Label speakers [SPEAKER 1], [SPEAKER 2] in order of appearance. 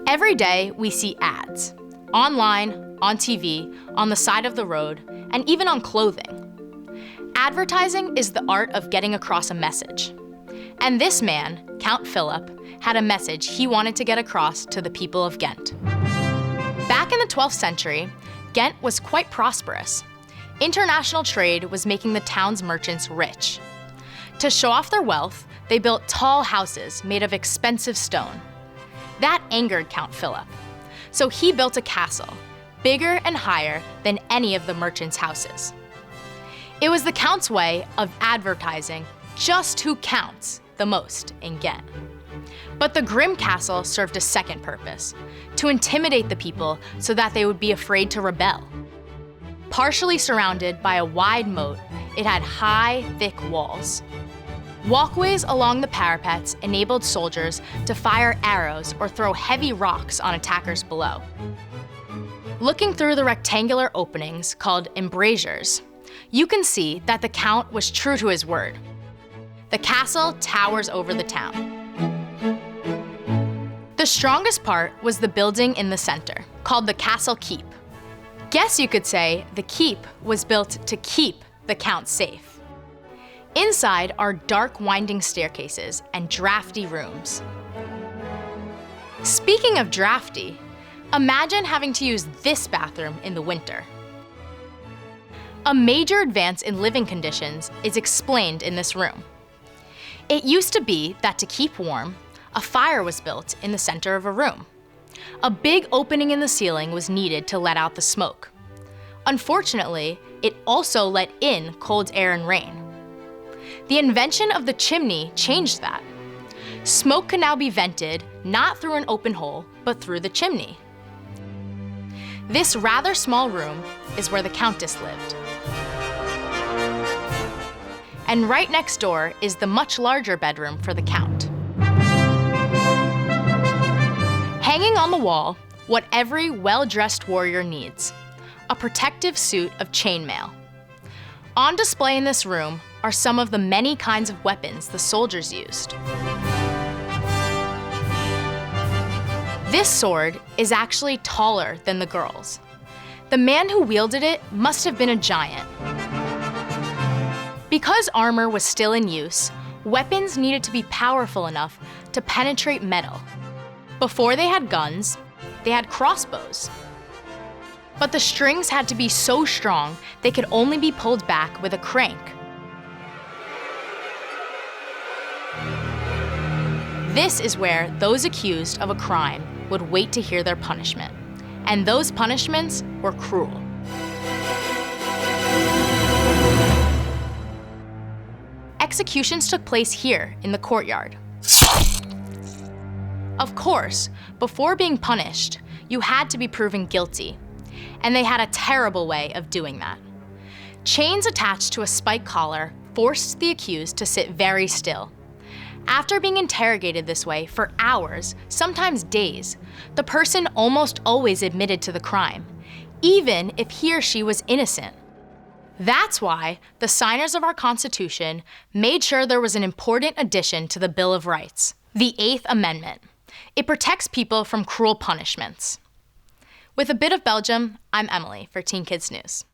[SPEAKER 1] Every day, we see ads. Online, on TV, on the side of the road, and even on clothing. Advertising is the art of getting across a message. And this man, Count Philip, had a message he wanted to get across to the people of Ghent. Back in the 12th century, Ghent was quite prosperous. International trade was making the town's merchants rich. To show off their wealth, they built tall houses made of expensive stone. That angered Count Philip. So he built a castle, bigger and higher than any of the merchants' houses. It was the Count's way of advertising just who counts the most in Ghent. But the grim castle served a second purpose, to intimidate the people so that they would be afraid to rebel. Partially surrounded by a wide moat, it had high, thick walls. Walkways along the parapets enabled soldiers to fire arrows or throw heavy rocks on attackers below. Looking through the rectangular openings, called embrasures, you can see that the Count was true to his word. The castle towers over the town. The strongest part was the building in the center, called the Castle Keep. Guess you could say the keep was built to keep the Count safe. Inside are dark winding staircases and drafty rooms. Speaking of drafty, imagine having to use this bathroom in the winter. A major advance in living conditions is explained in this room. It used to be that to keep warm, a fire was built in the center of a room. A big opening in the ceiling was needed to let out the smoke. Unfortunately, it also let in cold air and rain. The invention of the chimney changed that. Smoke could now be vented not through an open hole, but through the chimney. This rather small room is where the Countess lived. And right next door is the much larger bedroom for the Count. Hanging on the wall, what every well-dressed warrior needs, a protective suit of chainmail. On display in this room are some of the many kinds of weapons the soldiers used. This sword is actually taller than the girl's. The man who wielded it must have been a giant. Because armor was still in use, weapons needed to be powerful enough to penetrate metal. Before they had guns, they had crossbows. But the strings had to be so strong they could only be pulled back with a crank. This is where those accused of a crime would wait to hear their punishment. And those punishments were cruel. Executions took place here in the courtyard. Of course, before being punished, you had to be proven guilty. And they had a terrible way of doing that. Chains attached to a spike collar forced the accused to sit very still. After being interrogated this way for hours, sometimes days, the person almost always admitted to the crime, even if he or she was innocent. That's why the signers of our Constitution made sure there was an important addition to the Bill of Rights, the 8th Amendment. It protects people from cruel punishments. With a bit of Belgium, I'm Emily for Teen Kids News.